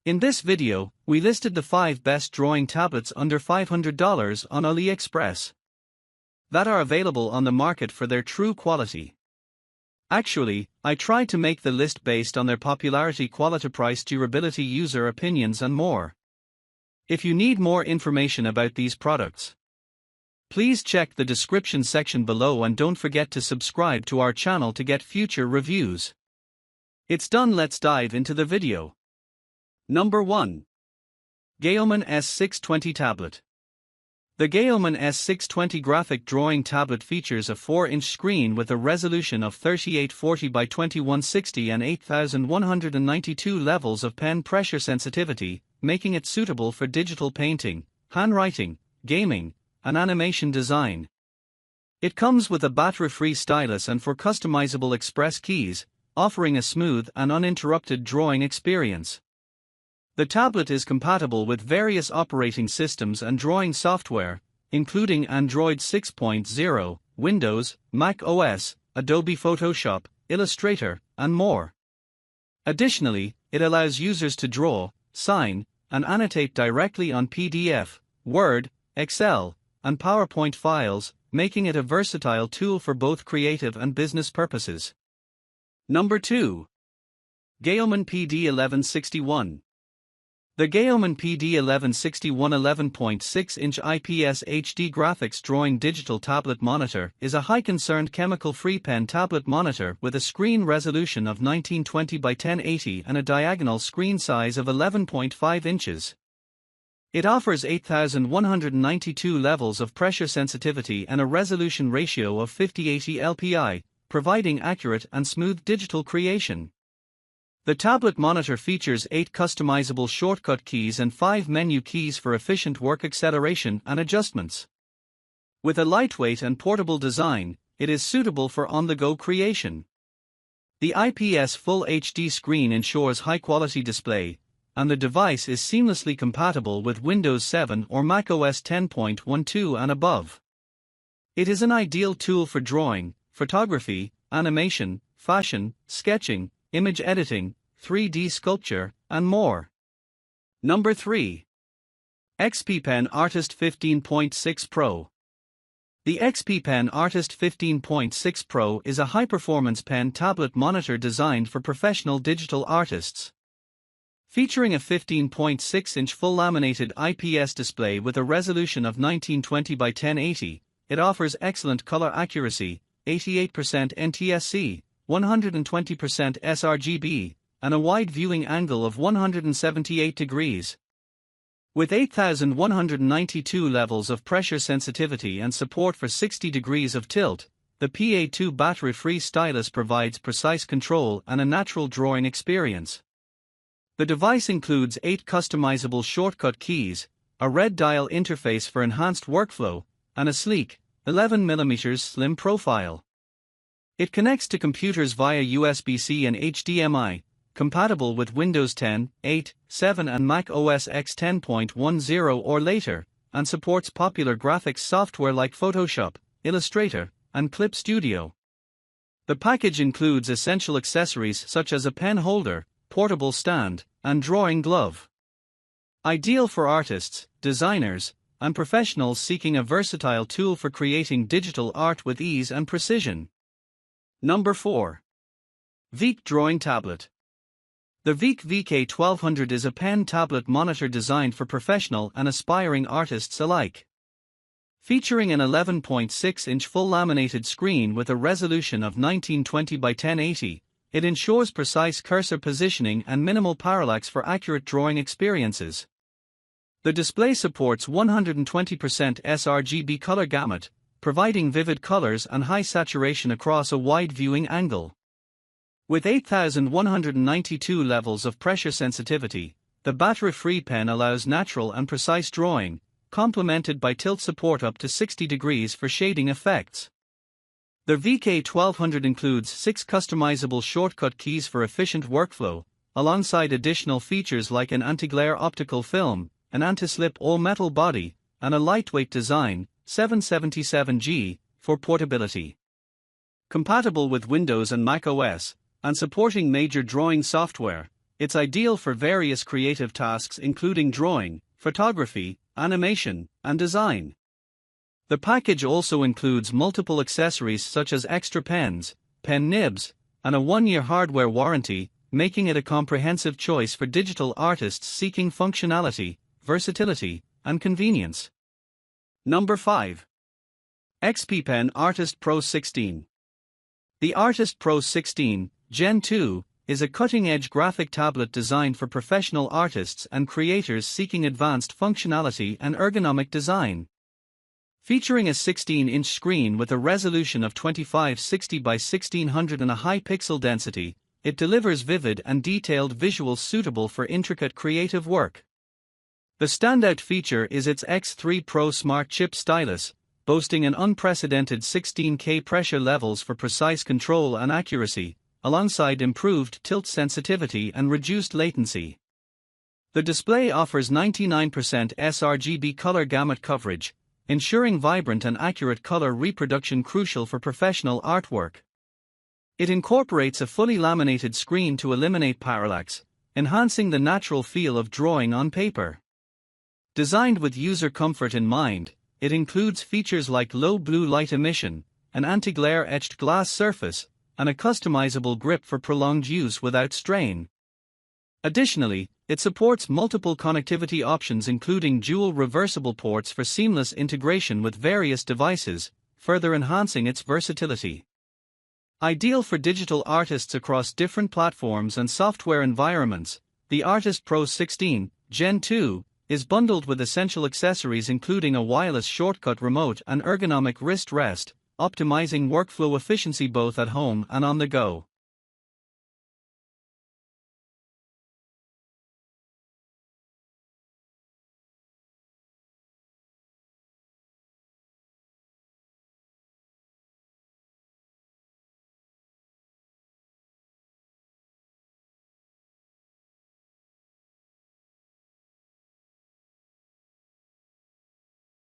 In this video, we listed the 5 best drawing tablets under $500 on Aliexpress that are available on the market for their true quality. Actually, I tried to make the list based on their popularity, quality, price, durability, user opinions and more. If you need more information about these products, please check the description section below and don't forget to subscribe to our channel to get future reviews. It's done, let's dive into the video. Number 1. GAOMON S620 Tablet. The GAOMON S620 graphic drawing tablet features a 4-inch screen with a resolution of 3840 by 2160 and 8192 levels of pen pressure sensitivity, making it suitable for digital painting, handwriting, gaming, and animation design. It comes with a battery-free stylus and 4 customizable express keys, offering a smooth and uninterrupted drawing experience. The tablet is compatible with various operating systems and drawing software, including Android 6.0, Windows, Mac OS, Adobe Photoshop, Illustrator, and more. Additionally, it allows users to draw, sign, and annotate directly on PDF, Word, Excel, and PowerPoint files, making it a versatile tool for both creative and business purposes. Number 2. GAOMON PD1161. The GAOMON PD1161 11.6-inch IPS HD graphics drawing digital tablet monitor is a high-concerned chemical-free pen tablet monitor with a screen resolution of 1920 by 1080 and a diagonal screen size of 11.5 inches. It offers 8192 levels of pressure sensitivity and a resolution ratio of 50/80 LPI, providing accurate and smooth digital creation. The tablet monitor features 8 customizable shortcut keys and 5 menu keys for efficient work acceleration and adjustments. With a lightweight and portable design, it is suitable for on-the-go creation. The IPS Full HD screen ensures high-quality display, and the device is seamlessly compatible with Windows 7 or Mac OS 10.12 and above. It is an ideal tool for drawing, photography, animation, fashion, sketching, image editing, 3D sculpture, and more. Number 3. XPPen Artist 15.6 Pro. The XPPen Artist 15.6 Pro is a high-performance pen tablet monitor designed for professional digital artists. Featuring a 15.6-inch full laminated IPS display with a resolution of 1920 by 1080, it offers excellent color accuracy, 88% NTSC, 120% sRGB, and a wide viewing angle of 178 degrees. With 8192 levels of pressure sensitivity and support for 60 degrees of tilt, the PA2 battery-free stylus provides precise control and a natural drawing experience. The device includes 8 customizable shortcut keys, a red dial interface for enhanced workflow, and a sleek, 11mm slim profile. It connects to computers via USB-C and HDMI, compatible with Windows 10, 8, 7 and Mac OS X 10.10 or later, and supports popular graphics software like Photoshop, Illustrator, and Clip Studio. The package includes essential accessories such as a pen holder, portable stand, and drawing glove. Ideal for artists, designers, and professionals seeking a versatile tool for creating digital art with ease and precision. Number 4. VEIKK Drawing Tablet. The VEIKK VK1200 is a pen tablet monitor designed for professional and aspiring artists alike. Featuring an 11.6-inch full laminated screen with a resolution of 1920 by 1080, it ensures precise cursor positioning and minimal parallax for accurate drawing experiences. The display supports 120% sRGB color gamut, providing vivid colors and high saturation across a wide viewing angle. With 8192 levels of pressure sensitivity, the battery-free pen allows natural and precise drawing, complemented by tilt support up to 60 degrees for shading effects. The VK1200 includes 6 customizable shortcut keys for efficient workflow, alongside additional features like an anti-glare optical film, an anti-slip all-metal body, and a lightweight design, 777G, for portability. Compatible with Windows and Mac OS, and supporting major drawing software, it's ideal for various creative tasks including drawing, photography, animation, and design. The package also includes multiple accessories such as extra pens, pen nibs, and a 1-year hardware warranty, making it a comprehensive choice for digital artists seeking functionality, versatility, and convenience. Number 5. XPPen Artist Pro 16. The Artist Pro 16, Gen 2, is a cutting-edge graphic tablet designed for professional artists and creators seeking advanced functionality and ergonomic design. Featuring a 16-inch screen with a resolution of 2560 by 1600 and a high pixel density, it delivers vivid and detailed visuals suitable for intricate creative work. The standout feature is its X3 Pro Smart Chip stylus, boasting an unprecedented 16K pressure levels for precise control and accuracy, alongside improved tilt sensitivity and reduced latency. The display offers 99% sRGB color gamut coverage, ensuring vibrant and accurate color reproduction crucial for professional artwork. It incorporates a fully laminated screen to eliminate parallax, enhancing the natural feel of drawing on paper. Designed with user comfort in mind, it includes features like low blue light emission, an anti-glare etched glass surface, and a customizable grip for prolonged use without strain. Additionally, it supports multiple connectivity options including dual reversible ports for seamless integration with various devices, further enhancing its versatility. Ideal for digital artists across different platforms and software environments, the Artist Pro 16, Gen 2, is bundled with essential accessories including a wireless shortcut remote and ergonomic wrist rest, optimizing workflow efficiency both at home and on the go.